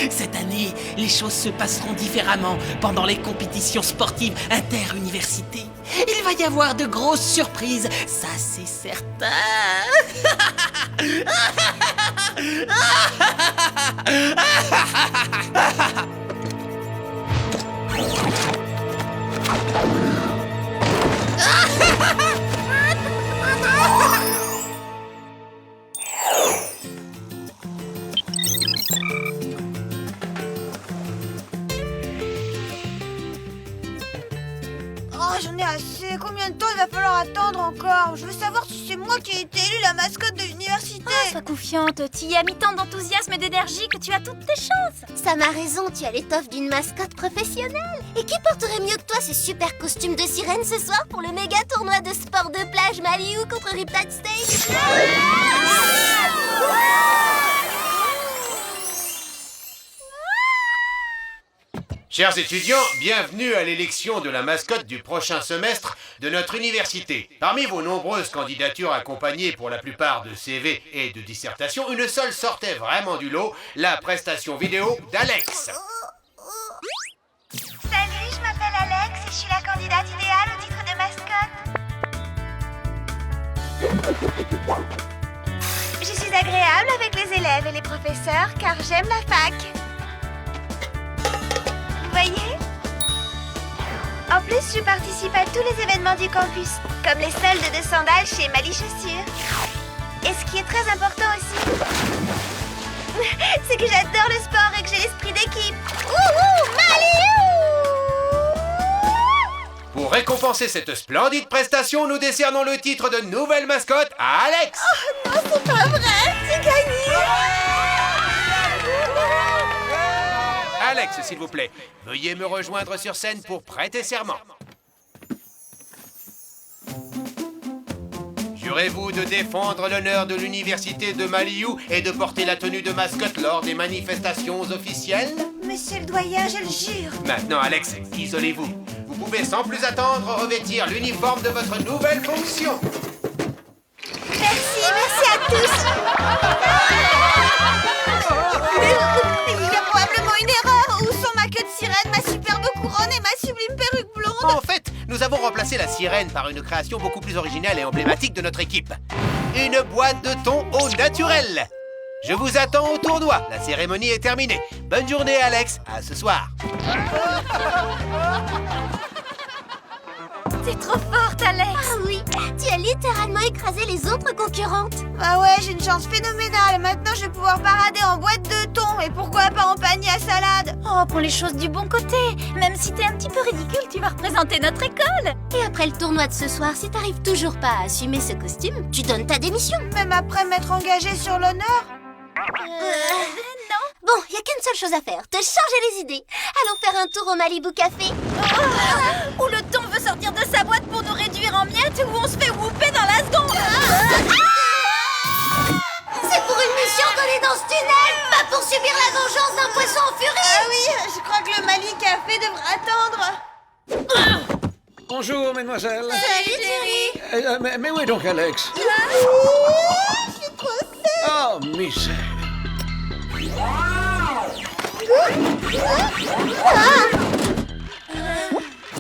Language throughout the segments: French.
Cette année, les choses se passeront différemment pendant les compétitions sportives inter-universités. Il va y avoir de grosses surprises, ça c'est certain. Oh, j'en ai assez. Combien de temps il va falloir attendre encore? Je veux savoir si c'est moi qui ai été élue la mascotte de l'université. Sois confiante, tu y as mis tant d'enthousiasme et d'énergie que tu as toutes tes chances. Sam a raison, tu as l'étoffe d'une mascotte professionnelle. Et qui porterait mieux que toi ces super costumes de sirène ce soir pour le méga tournoi de sport de plage Maliou contre Riptide Stage? Chers étudiants, bienvenue à l'élection de la mascotte du prochain semestre de notre université. Parmi vos nombreuses candidatures accompagnées pour la plupart de CV et de dissertations, une seule sortait vraiment du lot, la prestation vidéo d'Alex. Salut, je m'appelle Alex et je suis la candidate idéale au titre de mascotte. Je suis agréable avec les élèves et les professeurs car j'aime la fac. Vous voyez? En plus, je participe à tous les événements du campus, comme les soldes de sandales chez Mali Chaussures. Et ce qui est très important aussi, c'est que j'adore le sport et que j'ai l'esprit d'équipe. Wouhou, Maliou! Pour récompenser cette splendide prestation, nous décernons le titre de nouvelle mascotte à Alex. Oh non, c'est pas vrai, j'ai gagné! Alex, s'il vous plaît, veuillez me rejoindre sur scène pour prêter serment. Jurez-vous de défendre l'honneur de l'université de Maliou et de porter la tenue de mascotte lors des manifestations officielles? Monsieur le doyen, je le jure. Maintenant, Alex, isolez-vous. Vous pouvez sans plus attendre revêtir l'uniforme de votre nouvelle fonction. Merci à tous. Il y a probablement une erreur. Où sont ma queue de sirène, ma superbe couronne et ma sublime perruque blonde? En fait, nous avons remplacé la sirène par une création beaucoup plus originale et emblématique de notre équipe. Une boîte de thon au naturel. Je vous attends au tournoi. La cérémonie est terminée. Bonne journée, Alex. À ce soir. T'es trop forte, Alex. Ah oui, tu as littéralement écrasé les autres concurrentes. Ah ouais, j'ai une chance phénoménale. Maintenant, je vais pouvoir parader en boîte de thon. Et pourquoi pas en panier à salade? Oh, prends les choses du bon côté. Même si t'es un petit peu ridicule, tu vas représenter notre école. Et après le tournoi de ce soir, si t'arrives toujours pas à assumer ce costume, tu donnes ta démission. Même après m'être engagée sur l'honneur? Non. Bon, y a qu'une seule chose à faire, te changer les idées. Allons faire un tour au Malibu Café. Où le thon veut sortir de sa boîte pour nous réduire en miettes, où on se fait whooper dans la seconde. C'est pour une mission qu'on est dans ce tunnel, pas pour subir la vengeance d'un poisson en furie. Ah oui, je crois que le Mali Café devrait attendre. Bonjour, mesdemoiselles. Salut, Thierry. Mais où est donc Alex? Je suis trop seule. Oh, misère.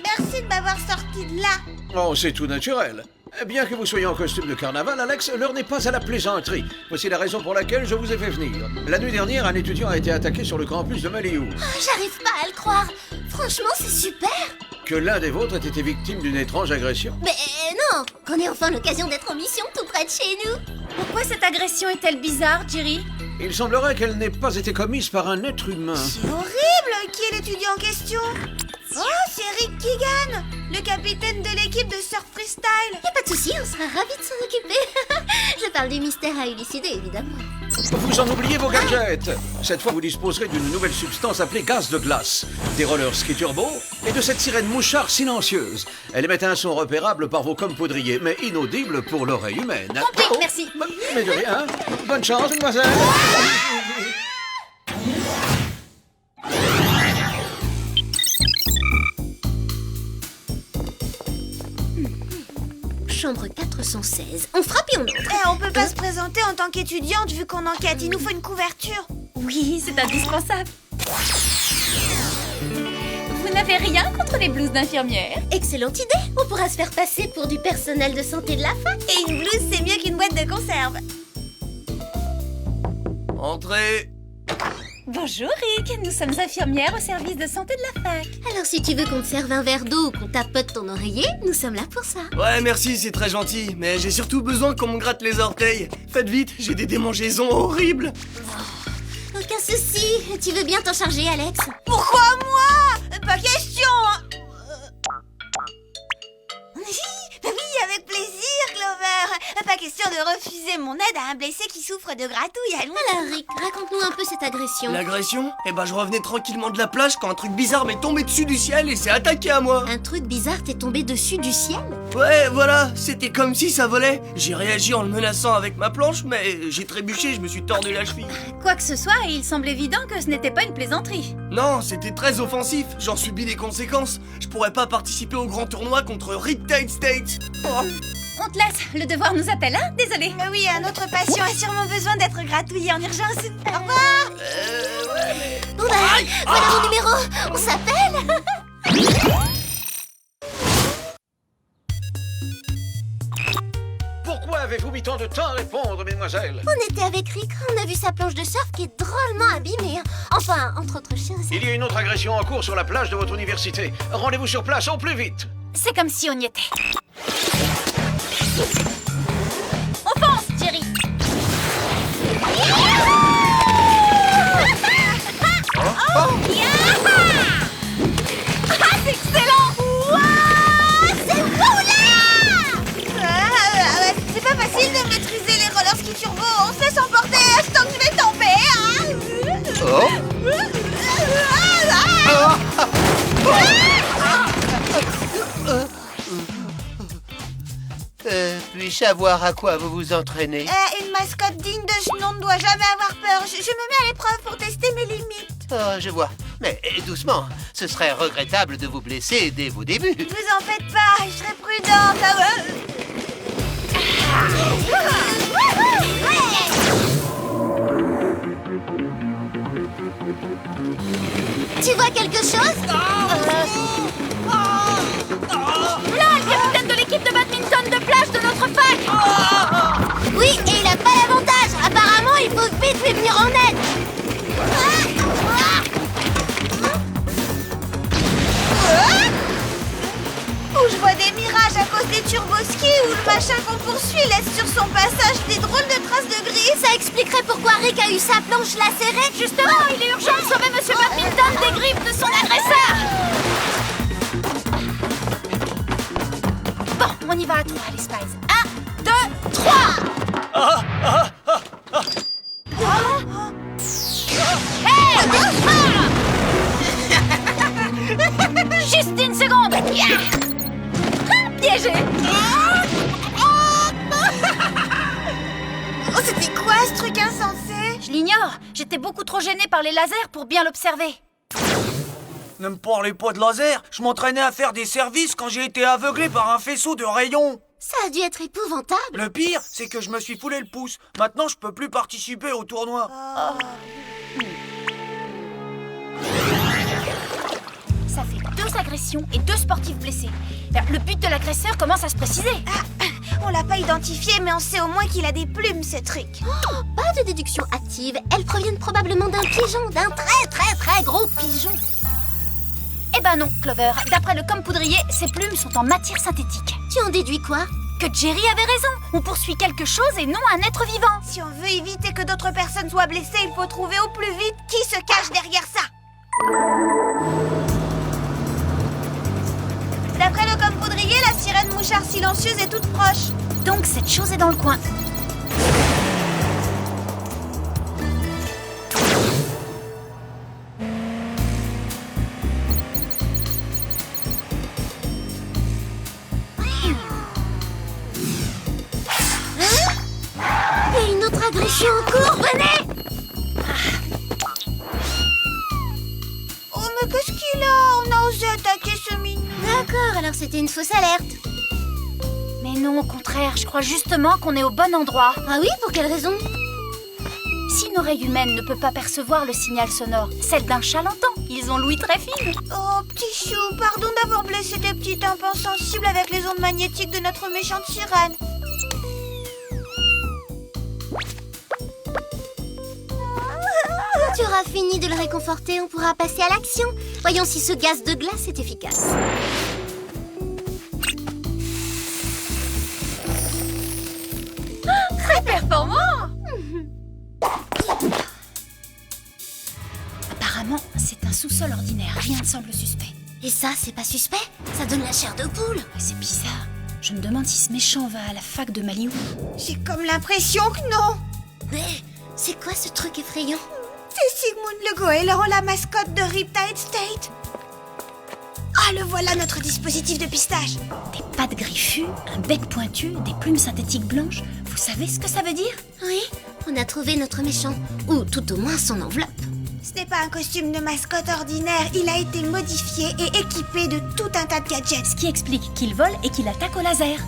Merci de m'avoir sorti de là. Oh, c'est tout naturel. Bien que vous soyez en costume de carnaval, Alex, l'heure n'est pas à la plaisanterie. Voici la raison pour laquelle je vous ai fait venir. La nuit dernière, un étudiant a été attaqué sur le campus de Maliou. J'arrive pas à le croire. Franchement, c'est super. Que l'un des vôtres ait été victime d'une étrange agression. Mais non, qu'on ait enfin l'occasion d'être en mission tout près de chez nous. Pourquoi cette agression est-elle bizarre, Jerry? Il semblerait qu'elle n'ait pas été commise par un être humain. C'est horrible. Qui est l'étudiant en question? Oh, c'est Rick Keegan, le capitaine de l'équipe de surf freestyle. Y a pas de souci, on sera ravis de s'en occuper. Je parle du mystère à élucider, évidemment. Vous en oubliez vos gadgets. Cette fois, vous disposerez d'une nouvelle substance appelée gaz de glace, des rollers ski turbo et de cette sirène mouchard silencieuse. Elle émet un son repérable par vos commes poudriers, mais inaudible pour l'oreille humaine. Compris, merci. Mais de rien. Bonne chance, mademoiselle. Chambre 4 416. On frappe et on entre. Eh, on peut pas se présenter en tant qu'étudiante vu qu'on enquête. Il nous faut une couverture. Oui, c'est indispensable. Vous n'avez rien contre les blouses d'infirmière? Excellente idée. On pourra se faire passer pour du personnel de santé de la fac. Et une blouse, c'est mieux qu'une boîte de conserve. Entrez. Bonjour Rick, nous sommes infirmières au service de santé de la fac. Alors si tu veux qu'on te serve un verre d'eau ou qu'on tapote ton oreiller, nous sommes là pour ça. Ouais, merci, c'est très gentil, mais j'ai surtout besoin qu'on me gratte les orteils. Faites vite, j'ai des démangeaisons horribles. Aucun souci. Tu veux bien t'en charger, Alex? Pourquoi moi? Pas question. Bah oui, avec plaisir, Clover. Pas question de refuser mon aide à un blessé qui souffre de gratouilles. Allons. Alors, Rick, raconte-nous un peu cette agression. L'agression? Eh ben, je revenais tranquillement de la plage quand un truc bizarre m'est tombé dessus du ciel et s'est attaqué à moi. Un truc bizarre t'est tombé dessus du ciel? Ouais, voilà, c'était comme si ça volait. J'ai réagi en le menaçant avec ma planche, mais j'ai trébuché, je me suis tordu la cheville. Quoi que ce soit, il semble évident que ce n'était pas une plaisanterie. Non, c'était très offensif, j'en subis les conséquences. Je pourrais pas participer au grand tournoi contre Rick Tate State. Oh. On te laisse, le devoir nous appelle, hein? Désolé. Oui, un autre patient a sûrement besoin d'être gratouillé en urgence. Au revoir. Bon bah, voilà mon numéro. On s'appelle. Pourquoi avez-vous mis tant de temps à répondre, mesdemoiselles? On était avec Rick, on a vu sa planche de surf qui est drôlement abîmée. Enfin, entre autres choses. Il y a une autre agression en cours sur la plage de votre université. Rendez-vous sur place au plus vite. C'est comme si on y était. On fonce, Jerry. C'est excellent. C'est pas facile de maîtriser les roller ski turbo. On se laisse emporter, je sens que je vais tomber. Puis-je savoir à quoi vous vous entraînez? Une mascotte digne de ce nom ne doit jamais avoir peur. Je me mets à l'épreuve pour tester mes limites. Oh, je vois. Mais doucement, ce serait regrettable de vous blesser dès vos débuts. Ne vous en faites pas, je serai prudente. Tu vois quelque chose? Là, le capitaine de l'équipe de badminton de plage de notre fac. Oui, et il a pas l'avantage. Apparemment, il faut vite lui venir en aide. Où je vois des mirages à cause des turboskis où le machin qu'on poursuit laisse sur son passage des drôles de traces de gris. Ça expliquerait pourquoi Rick a eu sa planche lacérée. Justement, il est urgent de sauver Monsieur Badminton des griffes de son agresseur. Bon, on y va à trois, les Spies. 1, 2, 3. Juste une seconde. Piégé. Oh, c'était quoi ce truc insensé? Je l'ignore. J'étais beaucoup trop gênée par les lasers pour bien l'observer. Ne me parlez pas de laser, je m'entraînais à faire des services quand j'ai été aveuglé par un faisceau de rayons. Ça a dû être épouvantable. Le pire, c'est que je me suis foulé le pouce. Maintenant, je peux plus participer au tournoi. Ça fait 2 agressions et 2 sportifs blessés. Le but de l'agresseur commence à se préciser. On l'a pas identifié, mais on sait au moins qu'il a des plumes, ce truc. Pas de déduction active. Elles proviennent probablement d'un pigeon, d'un très gros pigeon. Eh ben non, Clover. D'après le Compoudrier, ces plumes sont en matière synthétique. Tu en déduis quoi? Que Jerry avait raison. On poursuit quelque chose et non un être vivant. Si on veut éviter que d'autres personnes soient blessées, il faut trouver au plus vite qui se cache derrière ça. D'après le Compoudrier, la sirène mouchard silencieuse est toute proche. Donc cette chose est dans le coin. Et une autre agression en cours, venez! Oh, mais qu'est-ce qu'il a? On a osé attaquer ce mignon. D'accord, alors c'était une fausse alerte. Mais non, au contraire, je crois justement qu'on est au bon endroit. Ah oui, pour quelle raison? Si une oreille humaine ne peut pas percevoir le signal sonore, celle d'un chat l'entend. Ils ont l'ouïe très fine. Oh, petit chou, pardon d'avoir blessé tes petits tympans sensibles avec les ondes magnétiques de notre méchante sirène. Quand tu auras fini de le réconforter, on pourra passer à l'action. Voyons si ce gaz de glace est efficace. Très performant. Apparemment, c'est un sous-sol ordinaire. Rien ne semble suspect. Et ça, c'est pas suspect? Ça donne la chair de poule. Ouais, c'est bizarre. Je me demande si ce méchant va à la fac de Maliou. J'ai comme l'impression que non. Mais c'est quoi ce truc effrayant? C'est Sigmund le goéland, la mascotte de Riptide State. Ah, le voilà notre dispositif de pistage. Des pattes griffues, un bec pointu, des plumes synthétiques blanches. Vous savez ce que ça veut dire? Oui, on a trouvé notre méchant. Ou tout au moins son enveloppe. Ce n'est pas un costume de mascotte ordinaire, il a été modifié et équipé de tout un tas de gadgets. Ce qui explique qu'il vole et qu'il attaque au laser.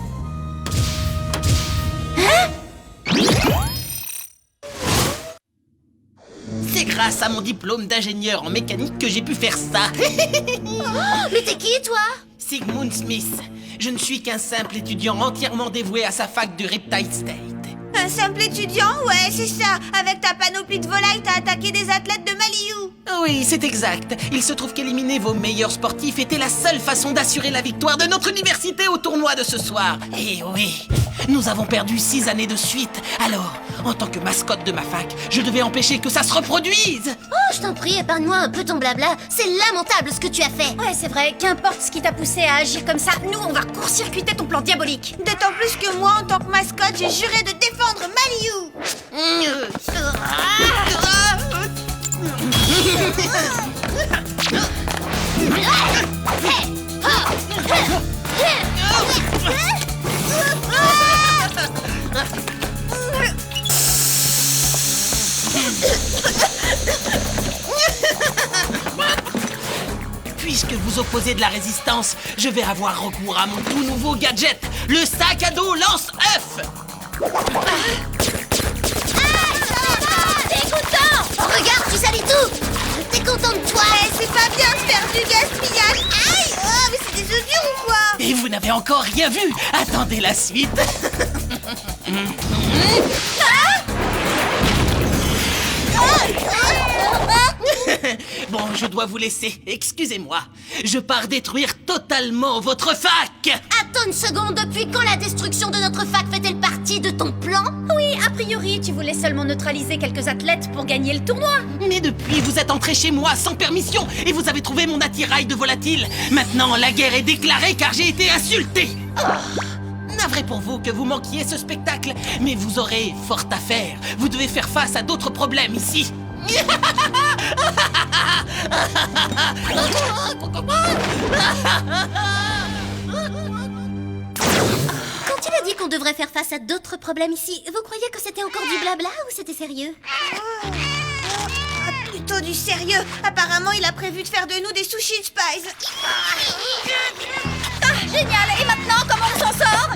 C'est grâce à mon diplôme d'ingénieur en mécanique que j'ai pu faire ça. Mais t'es qui, toi? Sigmund Smith. Je ne suis qu'un simple étudiant entièrement dévoué à sa fac de Riptide State. Un simple étudiant? Ouais, c'est ça. Avec ta panoplie de volailles, t'as attaqué des athlètes de Maliou. Oui, c'est exact. Il se trouve qu'éliminer vos meilleurs sportifs était la seule façon d'assurer la victoire de notre université au tournoi de ce soir. Et oui, nous avons perdu 6 années de suite. Alors, en tant que mascotte de ma fac, je devais empêcher que ça se reproduise. Oh, je t'en prie, épargne-moi un peu ton blabla. C'est lamentable ce que tu as fait. Ouais, c'est vrai, qu'importe ce qui t'a poussé à agir comme ça, nous, on va court-circuiter ton plan diabolique. D'autant plus que moi, en tant que mascotte, j'ai juré de défendre Maliou. Puisque vous opposez de la résistance, je vais avoir recours à mon tout nouveau gadget, le sac à dos lance-œuf. Dégoûtant! Oh, regarde, tu salis tout! T'es content de toi? C'est pas bien de faire du gaspillage. Aïe! Oh, mais c'est des oignons ou quoi? Et vous n'avez encore rien vu. Attendez la suite. Bon, je dois vous laisser. Excusez-moi. Je pars détruire totalement votre fac. Attends une seconde, depuis quand la destruction de notre fac fait-elle partie de ton plan? Oui, a priori, tu voulais seulement neutraliser quelques athlètes pour gagner le tournoi. Mais depuis, vous êtes entré chez moi sans permission et vous avez trouvé mon attirail de volatile. Maintenant, la guerre est déclarée car j'ai été insulté. Navré pour vous que vous manquiez ce spectacle, mais vous aurez fort à faire. Vous devez faire face à d'autres problèmes ici. Quand il a dit qu'on devrait faire face à d'autres problèmes ici, vous croyez que c'était encore du blabla ou c'était sérieux? Plutôt du sérieux. Apparemment, il a prévu de faire de nous des sushis de Spice. Ah, génial. Et maintenant, comment on s'en sort?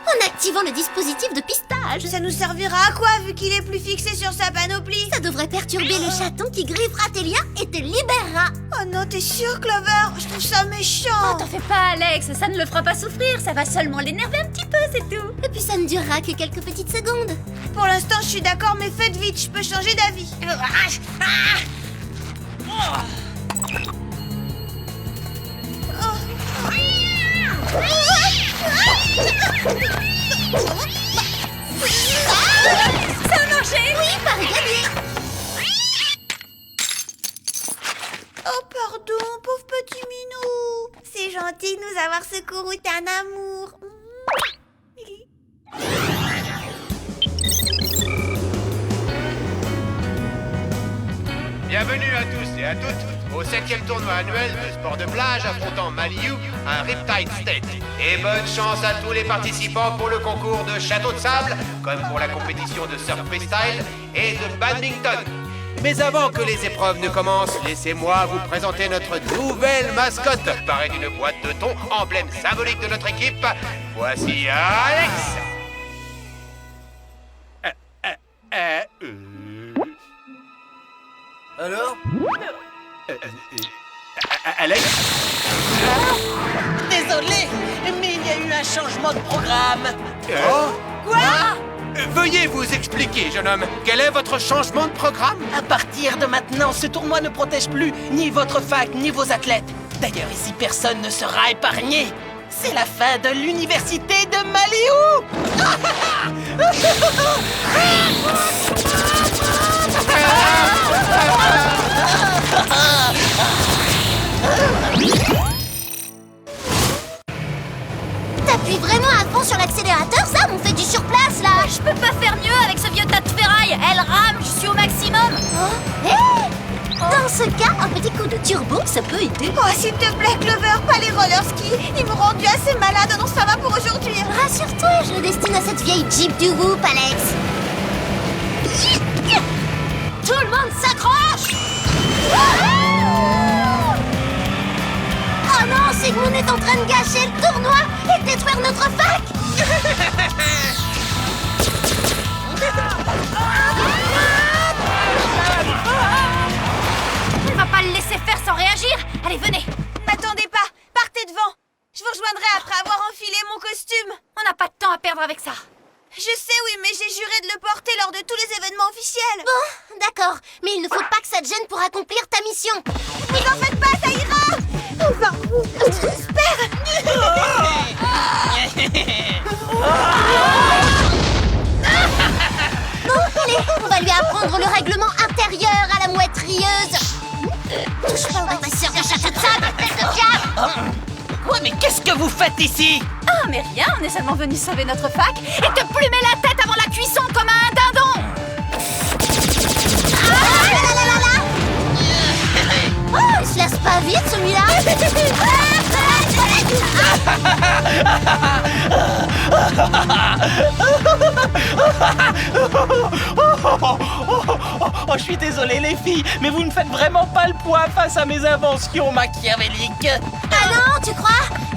En activant le dispositif de pistage. Ça nous servira à quoi, vu qu'il est plus fixé sur sa panoplie? Ça devrait perturber le chaton qui griffera tes liens et te libérera. Oh non, t'es sûr, Clover? Je trouve ça méchant. Oh, t'en fais pas, Alex. Ça ne le fera pas souffrir. Ça va seulement l'énerver un petit peu, c'est tout. Et puis ça ne durera que quelques petites secondes. Pour l'instant, je suis d'accord, mais faites vite, je peux changer d'avis. Ça a marché. Oui, pari gagné. Oh, pardon, pauvre petit minou. C'est gentil de nous avoir secouru, t'es un amour. Bienvenue à tous et à toutes au 7e tournoi annuel de sport de plage affrontant Maliou à Riptide State. Et bonne chance à tous les participants pour le concours de château de sable, comme pour la compétition de surf freestyle et de badminton. Mais avant que les épreuves ne commencent, laissez-moi vous présenter notre nouvelle mascotte, parée d'une boîte de thon, emblème symbolique de notre équipe. Voici Alex. Alors? Alex? Désolé, mais il y a eu un changement de programme. Veuillez vous expliquer, jeune homme. Quel est votre changement de programme? À partir de maintenant, ce tournoi ne protège plus ni votre fac, ni vos athlètes. D'ailleurs, ici, personne ne sera épargné. C'est la fin de l'université de Maliou. T'appuies vraiment à fond sur l'accélérateur, Sam? On fait du surplace, là. Je peux pas faire mieux avec ce vieux tas de ferraille. Elle rame, je suis au maximum. Dans ce cas, un petit coup de turbo, ça peut aider. Oh, s'il te plaît, Clover, pas les roller skis. Ils m'ont rendu assez malade, non, ça va pour aujourd'hui. Rassure-toi, je le destine à cette vieille Jeep du Whoop, Alex. Tout le monde s'accroche. Oh non, Sigmund est en train de gâcher le tournoi et de détruire notre fac. Elle va pas le laisser faire sans réagir. Allez, venez. N'attendez pas, partez devant. Je vous rejoindrai après avoir enfilé mon costume. On n'a pas de temps à perdre avec ça. Je sais, oui, mais j'ai juré de le porter lors de tous les événements officiels. Bon, d'accord, mais il ne faut pas que ça te gêne pour accomplir ta mission. Vous en faites pas, ça ira. Enfin, j'espère. Bon, allez, on va lui apprendre le règlement intérieur à la mouette rieuse. Touche pas au ramasseur de château de sable, tête de diable. Ouais, mais qu'est-ce que vous faites ici? Ah, mais rien, on est seulement venu sauver notre fac et te plumer la tête avant la cuisson comme un dindon. Oh, il se laisse pas vite, celui-là. Oh, je suis désolé les filles, mais vous ne faites vraiment pas le poids face à mes inventions machiavéliques. Ah non, tu crois?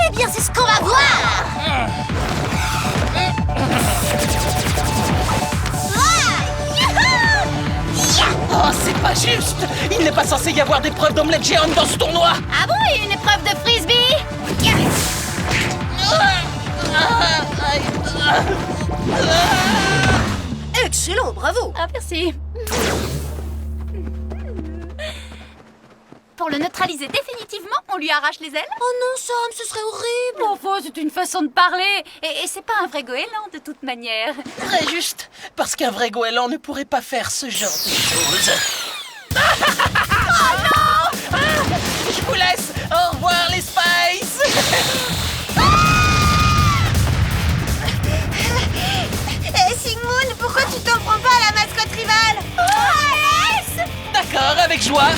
Eh bien, c'est ce qu'on va voir. Oh, c'est pas juste. Il n'est pas censé y avoir d'épreuve d'omelette géante dans ce tournoi. Ah bon, et une épreuve de frisbee? Excellent, bravo. Ah, merci. Pour le neutraliser définitivement, on lui arrache les ailes. Oh non, Sam, ce serait horrible. Enfin, c'est une façon de parler. Et c'est pas un vrai goéland de toute manière. Très juste, parce qu'un vrai goéland ne pourrait pas faire ce genre de choses. Oh non! Je vous laisse. Au revoir les Spice. Sigmund, pourquoi tu t'en prends pas à la mascotte rivale? Alice! D'accord, avec joie.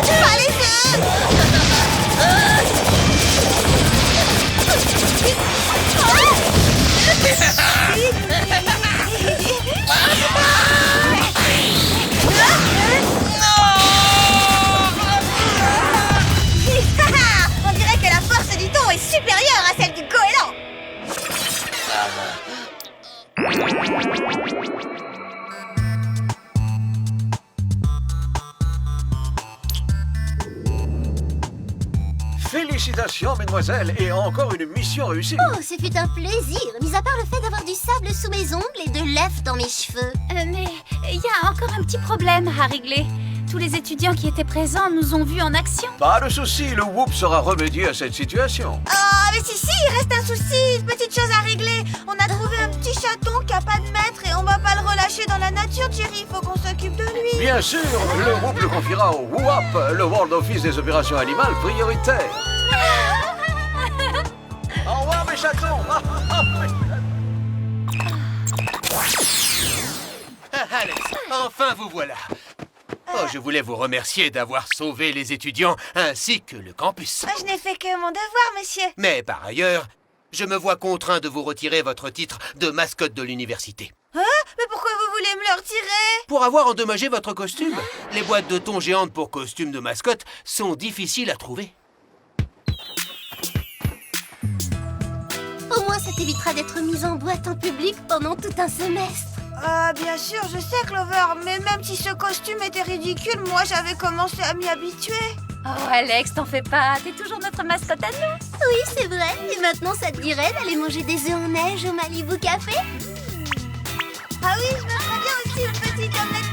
Pas les On dirait que la force du thon est supérieure à celle du goéland. Félicitations, mesdemoiselles, et encore une mission réussie. Oh, ce fut un plaisir, mis à part le fait d'avoir du sable sous mes ongles et de l'œuf dans mes cheveux. Mais il y a encore un petit problème à régler. Tous les étudiants qui étaient présents nous ont vus en action. Pas de souci, le Whoop sera remédié à cette situation. Oh, mais si, il reste un souci, une petite chose à régler. On a trouvé un petit chaton qui a pas de maître et on va pas le relâcher dans la nature, Jerry. Faut qu'on s'occupe de lui. Bien sûr, le Whoop le confiera au WOAP, le World Office des opérations animales prioritaires. Au revoir, mes chatons. Alex, enfin vous voilà. Oh, je voulais vous remercier d'avoir sauvé les étudiants ainsi que le campus. Je n'ai fait que mon devoir, monsieur. Mais par ailleurs, je me vois contraint de vous retirer votre titre de mascotte de l'université. Mais pourquoi vous voulez me le retirer? Pour avoir endommagé votre costume. Les boîtes de thon géantes pour costumes de mascotte sont difficiles à trouver. Au moins, ça t'évitera d'être mise en boîte en public pendant tout un semestre. Ah, bien sûr, je sais, Clover, mais même si ce costume était ridicule, moi j'avais commencé à m'y habituer. Oh Alex, t'en fais pas, t'es toujours notre mascotte à nous. Oui, c'est vrai. Et maintenant, ça te dirait d'aller manger des œufs en neige au Malibu Café? Ah oui, je me ferais bien aussi une petite omelette